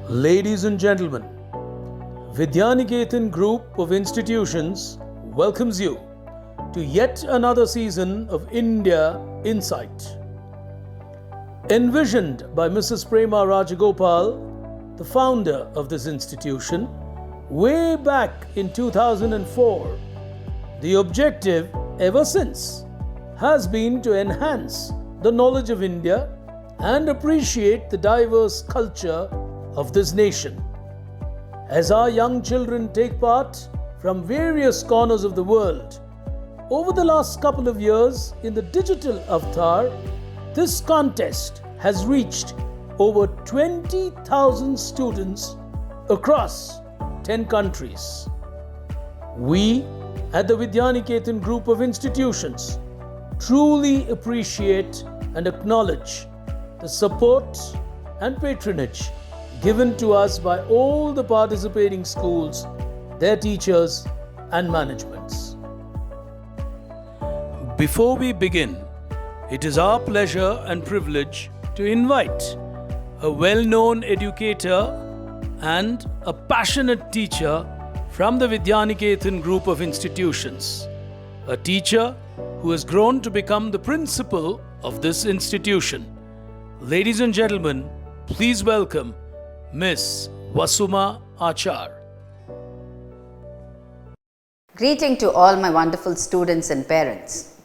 Ladies and gentlemen, Vidyaniketan Group of Institutions welcomes you to yet another season of India Insight. Envisioned by Mrs. Prema Rajagopal, the founder of this institution, way back in 2004, the objective ever since has been to enhance the knowledge of India and appreciate the diverse culture of this nation. As our young children take part from various corners of the world, over the last couple of years in the digital avatar, this contest has reached over 20,000 students across 10 countries. We at the Vidyaniketan Group of Institutions truly appreciate and acknowledge the support and patronage given to us by all the participating schools, their teachers and managements. Before we begin, it is our pleasure and privilege to invite a well-known educator and a passionate teacher from the Vidyaniketan Group of Institutions, a teacher who has grown to become the principal of this institution. Ladies and gentlemen, please welcome Miss Vasuma Achar. Greeting to all my wonderful students and parents.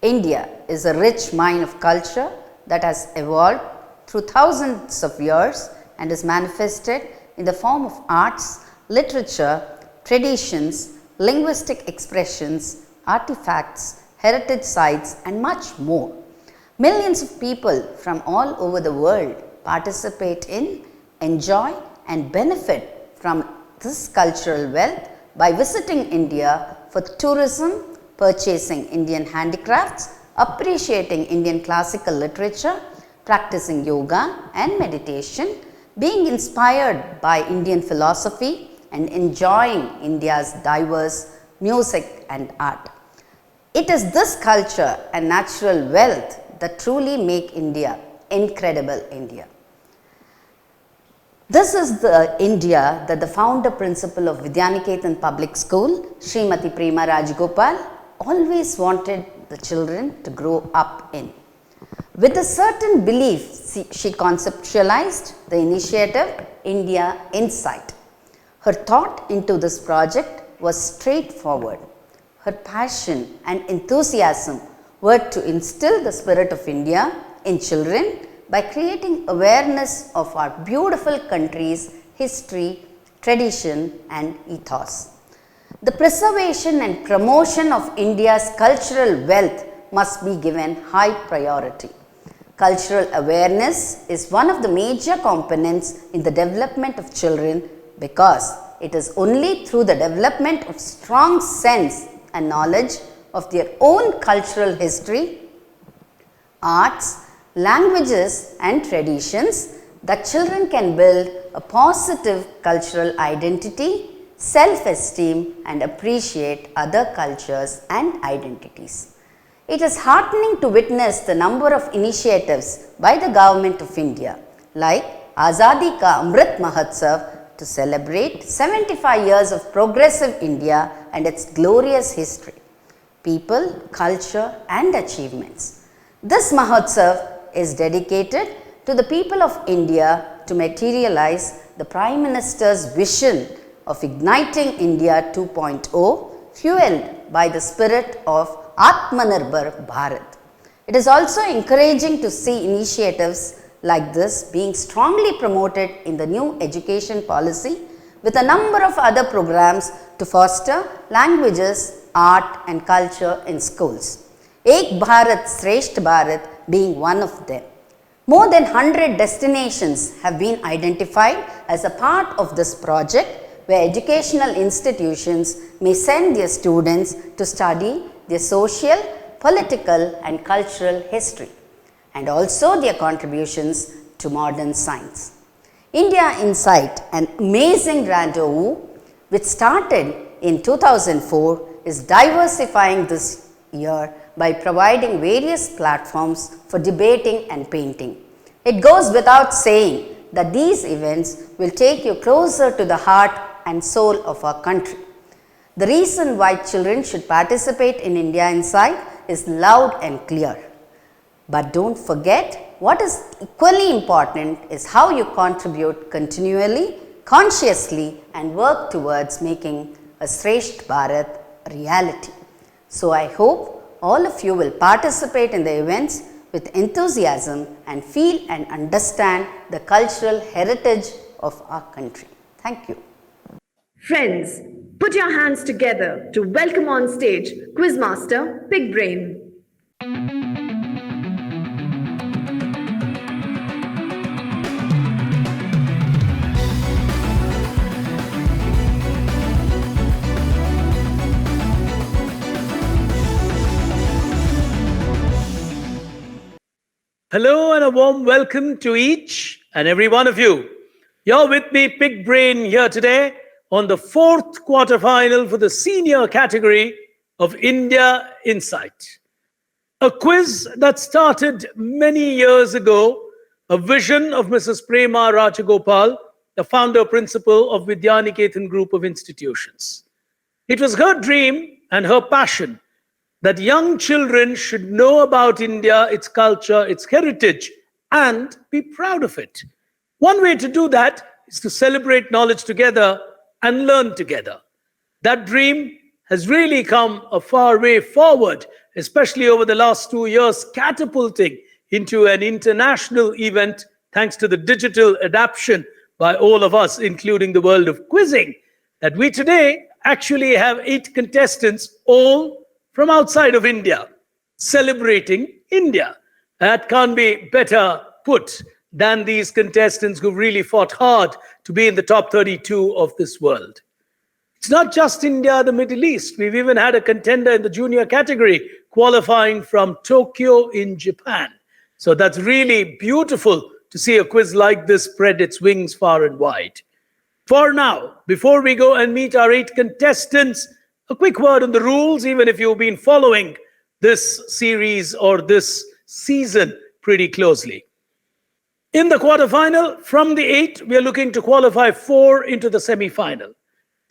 India is a rich mine of culture that has evolved through thousands of years and is manifested in the form of arts, literature, traditions, linguistic expressions, artifacts, heritage sites and much more. Millions of people from all over the world participate in, enjoy and benefit from this cultural wealth by visiting India for tourism, purchasing Indian handicrafts, appreciating Indian classical literature, practicing yoga and meditation, being inspired by Indian philosophy and enjoying India's diverse music and art. It is this culture and natural wealth that truly make India incredible India. This is the India that the founder principal of Vidyaniketan Public School, Srimati Prema Rajagopal, always wanted the children to grow up in. With a certain belief, she conceptualized the initiative India Insight. Her thought into this project was straightforward. Her passion and enthusiasm were to instill the spirit of India in children by creating awareness of our beautiful country's history, tradition and ethos. The preservation and promotion of India's cultural wealth must be given high priority. Cultural awareness is one of the major components in the development of children because it is only through the development of strong sense and knowledge of their own cultural history, arts, languages and traditions that children can build a positive cultural identity, self-esteem and appreciate other cultures and identities. It is heartening to witness the number of initiatives by the Government of India like Azadi Ka Amrit Mahotsav to celebrate 75 years of progressive India and its glorious history, people, culture and achievements. This Mahotsav is dedicated to the people of India to materialize the Prime Minister's vision of igniting India 2.0 fueled by the spirit of Atmanirbhar Bharat. It is also encouraging to see initiatives like this being strongly promoted in the new education policy with a number of other programs to foster languages, art and culture in schools. Ek Bharat Shresth Bharat being one of them. More than 100 destinations have been identified as a part of this project where educational institutions may send their students to study their social, political and cultural history and also their contributions to modern science. India Insight, an amazing rendezvous which started in 2004, is diversifying this year by providing various platforms for debating and painting. It goes without saying that these events will take you closer to the heart and soul of our country. The reason why children should participate in India Inside is loud and clear. But don't forget, what is equally important is how you contribute continually, consciously, and work towards making a Shresth Bharat a reality. So I hope all of you will participate in the events with enthusiasm and feel and understand the cultural heritage of our country. Thank you. Friends, put your hands together to welcome on stage Quizmaster Big Brain. Hello and a warm welcome to each and every one of you. You're with me, Big Brain, here today on the fourth quarterfinal for the senior category of India Insight. A quiz that started many years ago, a vision of Mrs. Prema Rajagopal, the founder principal of Vidyaniketan group of institutions. It was her dream and her passion that young children should know about India, its culture, its heritage, and be proud of it. One way to do that is to celebrate knowledge together and learn together. That dream has really come a far way forward, especially over the last 2 years, catapulting into an international event thanks to the digital adaptation by all of us, including the world of quizzing, that we today actually have 8 contestants, all from outside of India, celebrating India. That can't be better put than these contestants who really fought hard to be in the top 32 of this world. It's not just India, the Middle East. We've even had a contender in the junior category qualifying from Tokyo in Japan. So that's really beautiful to see a quiz like this spread its wings far and wide. For now, before we go and meet our 8 contestants, a quick word on the rules, even if you've been following this series or this season pretty closely. In the quarterfinal, from the 8, we are looking to qualify 4 into the semi-final.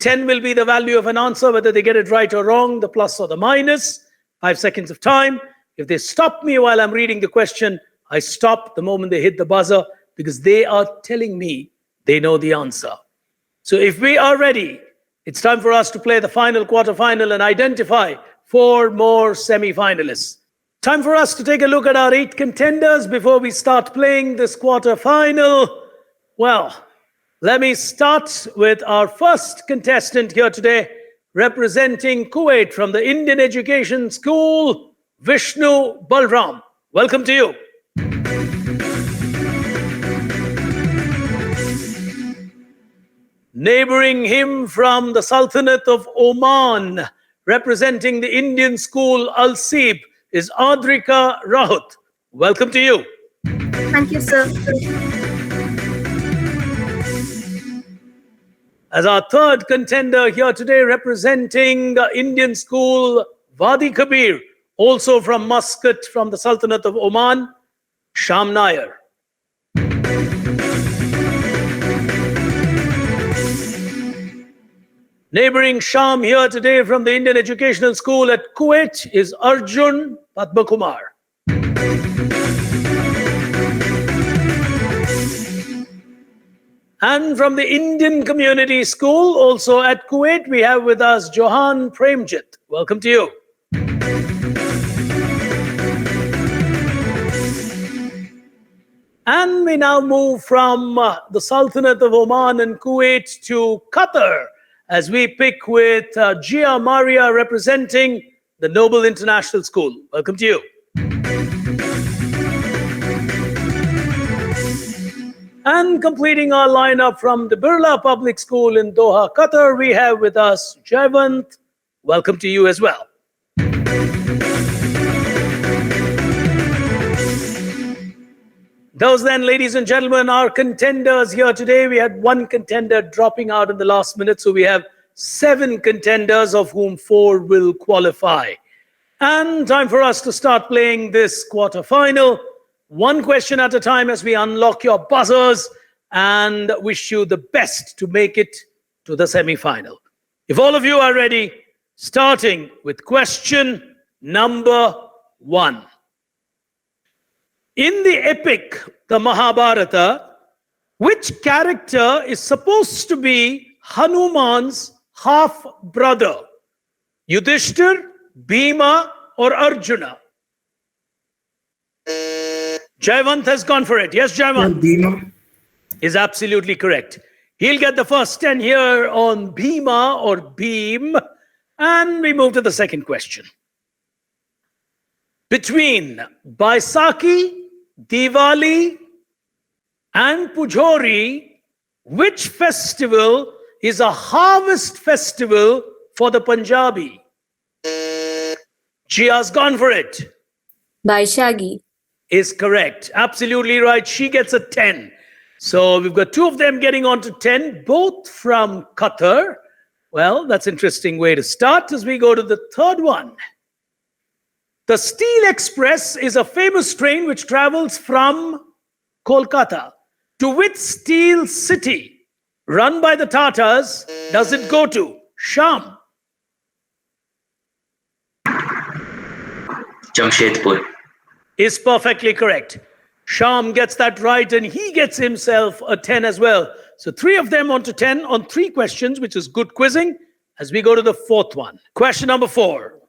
10 will be the value of an answer, whether they get it right or wrong, the plus or the minus. 5 seconds of time. If they stop me while I'm reading the question, I stop the moment they hit the buzzer because they are telling me they know the answer. So if we are ready, it's time for us to play the final quarterfinal and identify 4 more semi-finalists. Time for us to take a look at our 8 contenders before we start playing this quarterfinal. Well, let me start with our first contestant here today, representing Kuwait from the Indian Education School, Vishnu Balram. Welcome to you. Neighboring him from the Sultanate of Oman, representing the Indian School Al-Sib, is Adrika Rahut. Welcome to you. Thank you, sir. As our third contender here today, representing the Indian School Wadi Kabir, also from Muscat, from the Sultanate of Oman, Sham Nair. Neighboring Sham here today from the Indian Educational School at Kuwait is Arjun Padmakumar. And from the Indian Community School, also at Kuwait, we have with us Johan Premjit. Welcome to you. And we now move from the Sultanate of Oman and Kuwait to Qatar, as we pick with Gia Maria representing the Noble International School. Welcome to you. And completing our lineup from the Birla Public School in Doha, Qatar, we have with us Jayvant. Welcome to you as well. Those then, ladies and gentlemen, are contenders here today. We had 1 contender dropping out in the last minute, so we have 7 contenders, of whom 4 will qualify. And time for us to start playing this quarterfinal. 1 question at a time as we unlock your buzzers. and wish you the best to make it to the semi-final. If all of you are ready, starting with question number 1. In the epic, the Mahabharata, which character is supposed to be Hanuman's half-brother? Yudhishthir, Bhima, or Arjuna? Jayavant has gone for it. Yes, Jayavant? Bhima. Is absolutely correct. He'll get the first 10 here on Bhima or Bheem. And we move to the second question. Between Baisakhi, Diwali, and Pujori, which festival is a harvest festival for the Punjabi? Jia's gone for it. Baishagi. Is correct. Absolutely right. She gets a 10. So we've got 2 of them getting on to 10, both from Qatar. Well, that's an interesting way to start as we go to the third one. The Steel Express is a famous train which travels from Kolkata. To which steel city run by the Tatars does it go to? Sham. Jamshedpur. Is perfectly correct. Sham gets that right and he gets himself a 10 as well. So 3 of them on to 10 on 3 questions, which is good quizzing, as we go to the fourth one. Question number 4.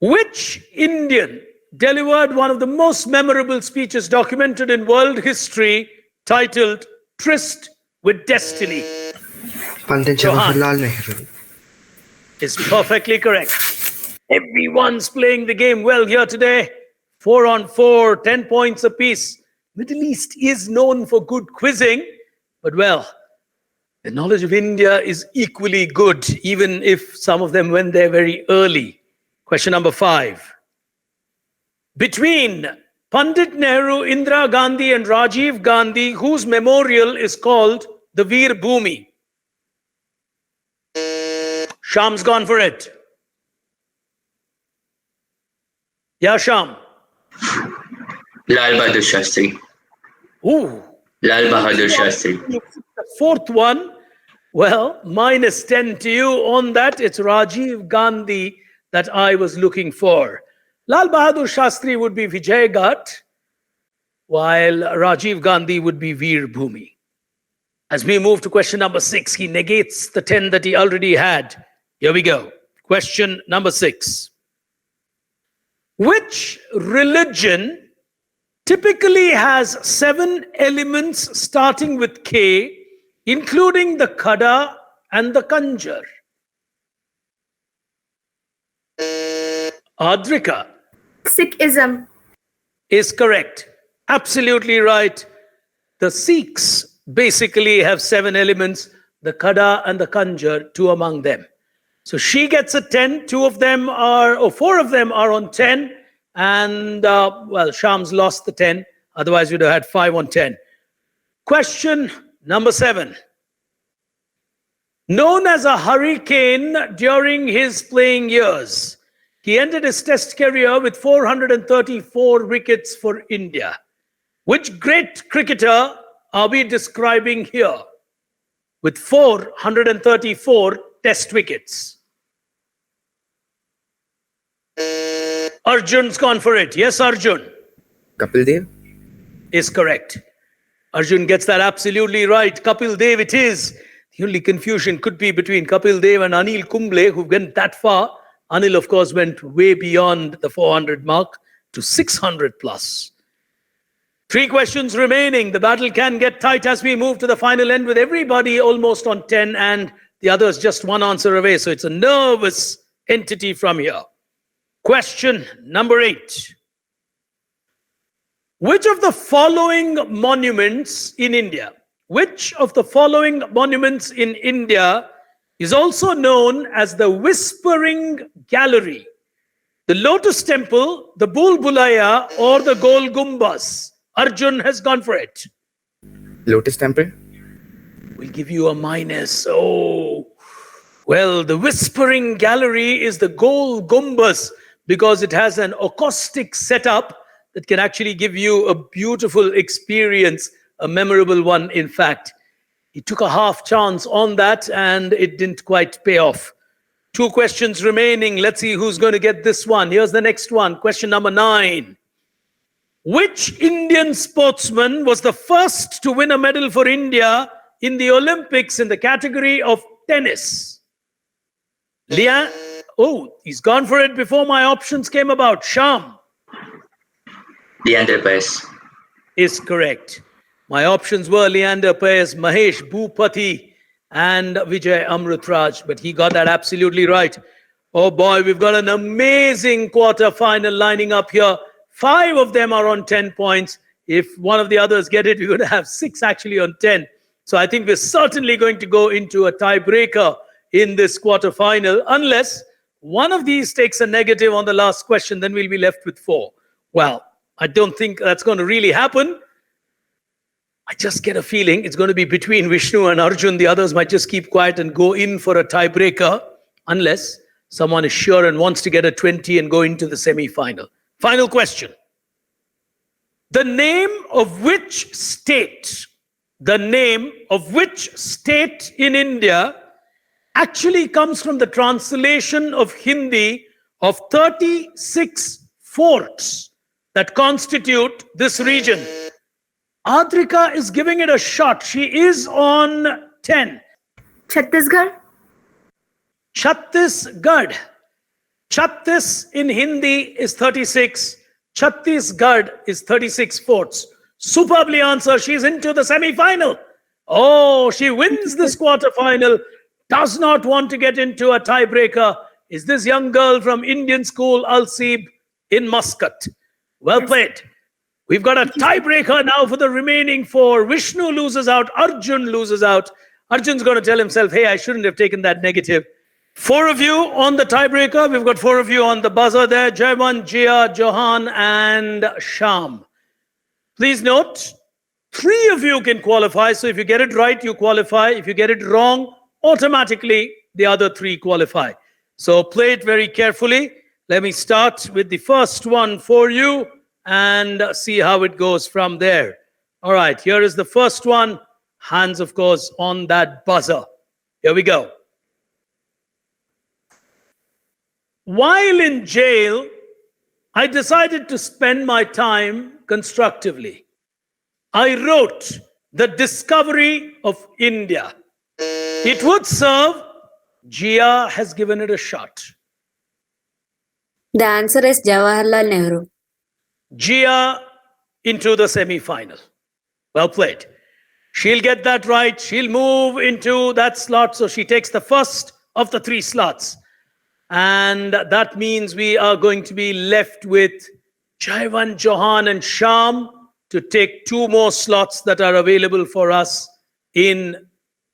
Which Indian delivered one of the most memorable speeches documented in world history titled Tryst with Destiny? Pandit Jawaharlal Nehru. Is perfectly correct. Everyone's playing the game well here today. 4 on 4, 10 points apiece. Middle East is known for good quizzing, but well, the knowledge of India is equally good, even if some of them went there very early. Question number 5. Between Pandit Nehru, Indira Gandhi, and Rajiv Gandhi, whose memorial is called the Veer Bhumi? Sham's gone for it. Yeah, Sham. Lal Bahadur Shastri. Ooh. Lal Bahadur Shastri. The fourth one, well, minus 10 to you on that. It's Rajiv Gandhi that I was looking for. Lal Bahadur Shastri would be Vijay Ghat, while Rajiv Gandhi would be Veer Bhumi. As we move to question number 6, he negates the 10 that he already had. Here we go. Question number 6. Which religion typically has 7 elements starting with K, including the Khada and the Kanjar? Adrika. Sikhism. Is correct. Absolutely right. The Sikhs basically have 7 elements, the Khada and the Kanjar, 2 among them. So she gets a 10. 4 of them are on 10. And, well, Sham's lost the 10. Otherwise, we'd have had 5 on 10. Question number 7. Known as a hurricane during his playing years, he ended his test career with 434 wickets for India. Which great cricketer are we describing here with 434 test wickets? Arjun's gone for it. Yes, Arjun. Kapil Dev. Is correct. Arjun gets that absolutely right. Kapil Dev it is. The only confusion could be between Kapil Dev and Anil Kumble, who went that far. Anil, of course, went way beyond the 400 mark to 600 plus. 3 questions remaining. The battle can get tight as we move to the final end with everybody almost on 10 and the others just 1 answer away. So it's a nervous entity from here. Question number 8. Which of the following monuments in India is also known as the Whispering Gallery? The Lotus Temple, the Bhul Bhulaiya, or the Gol Gumbaz? Arjun has gone for it. Lotus Temple. We'll give you a minus. Oh, well, the Whispering Gallery is the Gol Gumbaz because it has an acoustic setup that can actually give you a beautiful experience a memorable one, in fact. He took a half chance on that and it didn't quite pay off. 2 questions remaining. Let's see who's going to get this one. Here's the next one. Question number 9. Which Indian sportsman was the first to win a medal for India in the Olympics in the category of tennis? Oh, he's gone for it before my options came about. Sham Leander Paes. is correct. My options were Leander Paes, Mahesh Bhupati, and Vijay Amrutraj, but he got that absolutely right. Oh boy, we've got an amazing quarter-final lining up here. 5 of them are on 10 points. If one of the others get it, we're going to have 6 actually on 10. So I think we're certainly going to go into a tiebreaker in this quarter-final, unless one of these takes a negative on the last question, then we'll be left with 4. Well, I don't think that's going to really happen. I just get a feeling it's going to be between Vishnu and Arjun. The others might just keep quiet and go in for a tiebreaker, unless someone is sure and wants to get a 20 and go into the semi-final. Final question. The name of which state in India actually comes from the translation of Hindi of 36 forts that constitute this region? Adrika is giving it a shot. She is on 10. Chhattisgarh. Chhattisgarh. Chhattis in Hindi is 36. Chhattisgarh is 36 forts. Superbly answered. She's into the semi-final. Oh, she wins this quarter-final. Does not want to get into a tiebreaker. Is this young girl from Indian school, Al-Seeb in Muscat. Well played. We've got a tiebreaker now for the remaining 4. Vishnu loses out. Arjun loses out. Arjun's going to tell himself, hey, I shouldn't have taken that negative. 4 of you on the tiebreaker. We've got 4 of you on the buzzer there. Jaiwan, Jia, Johan, and Sham. Please note, 3 of you can qualify. So if you get it right, you qualify. If you get it wrong, automatically the other 3 qualify. So play it very carefully. Let me start with the first one for you and see how it goes from there. All right, here is the first one. Hands, of course, on that buzzer. Here we go. While in jail, I decided to spend my time constructively. I wrote The Discovery of India. It would serve. Jia has given it a shot. The answer is Jawaharlal Nehru. Jia into the semi-final. Well played. She'll get that right. She'll move into that slot. So she takes the first of the 3 slots. And that means we are going to be left with Jaivan, Johan, and Sham to take 2 more slots that are available for us in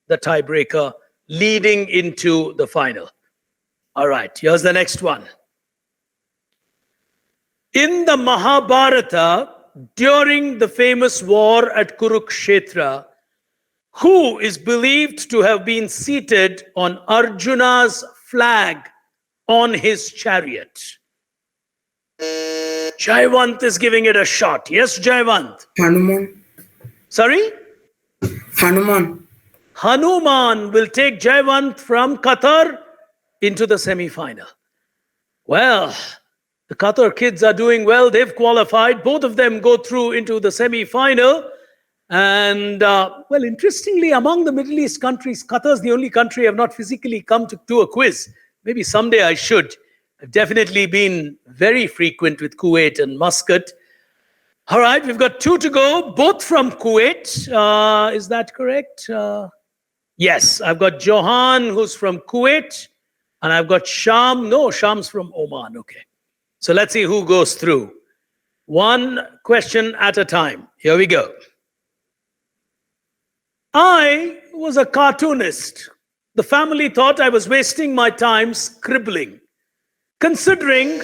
the tiebreaker, leading into the final. All right, here's the next one. In the Mahabharata, during the famous war at Kurukshetra, who is believed to have been seated on Arjuna's flag on his chariot? Jaiwant is giving it a shot. Yes, Jaiwant. Hanuman. Sorry? Hanuman. Hanuman will take Jaiwant from Qatar into the semi-final. Well, the Qatar kids are doing well. They've qualified. Both of them go through into the semi-final. And, well, interestingly, among the Middle East countries, Qatar is the only country I've not physically come to do a quiz. Maybe someday I should. I've definitely been very frequent with Kuwait and Muscat. All right, we've got 2 to go, both from Kuwait. Is that correct? Yes, I've got Johan, who's from Kuwait, and I've got Sham. No, Sham's from Oman. Okay. So let's see who goes through. 1 question at a time. Here we go. I was a cartoonist. The family thought I was wasting my time scribbling. Considering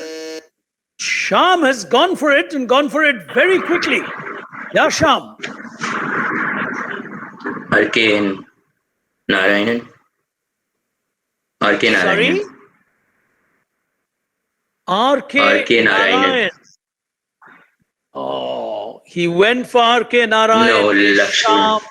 Sham has gone for it and gone for it very quickly. Yeah, Sham. R.K. Narayanan. R.K. Narayanan. Sorry? R.K. R.K. Narayanan. Oh, he went for R.K. Narayan. No, Lakshman.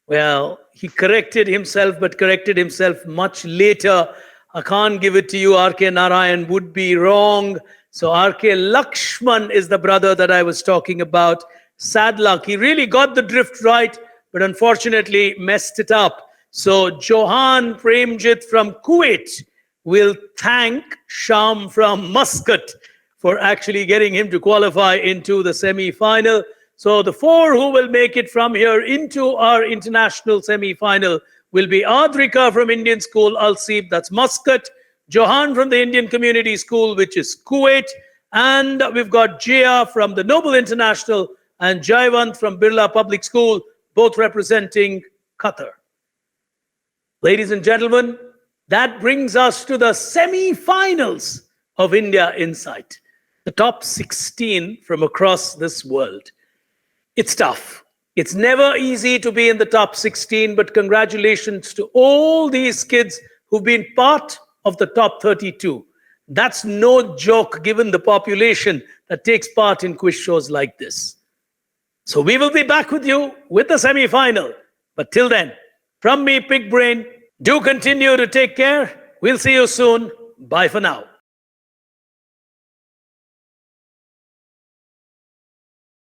Well, he corrected himself, but corrected himself much later. I can't give it to you. R.K. Narayan would be wrong. So R.K. Lakshman is the brother that I was talking about. Sad luck. He really got the drift right, but unfortunately messed it up. So Johan Premjit from Kuwait will thank Sham from Muscat for actually getting him to qualify into the semi-final. So the four who will make it from here into our international semi-final will be Adrika from Indian School, Al-Seeb, that's Muscat, Johan from the Indian Community School, which is Kuwait, and we've got Jia from the Noble International and Jaiwant from Birla Public School, both representing Qatar. Ladies and gentlemen, that brings us to the semi-finals of India Insight, the top 16 from across this world. It's tough. It's never easy to be in the top 16, but congratulations to all these kids who've been part of the top 32. That's no joke given the population that takes part in quiz shows like this. So we will be back with you with the semi-final. But till then, from me, Pig Brain, do continue to take care. We'll see you soon. Bye for now.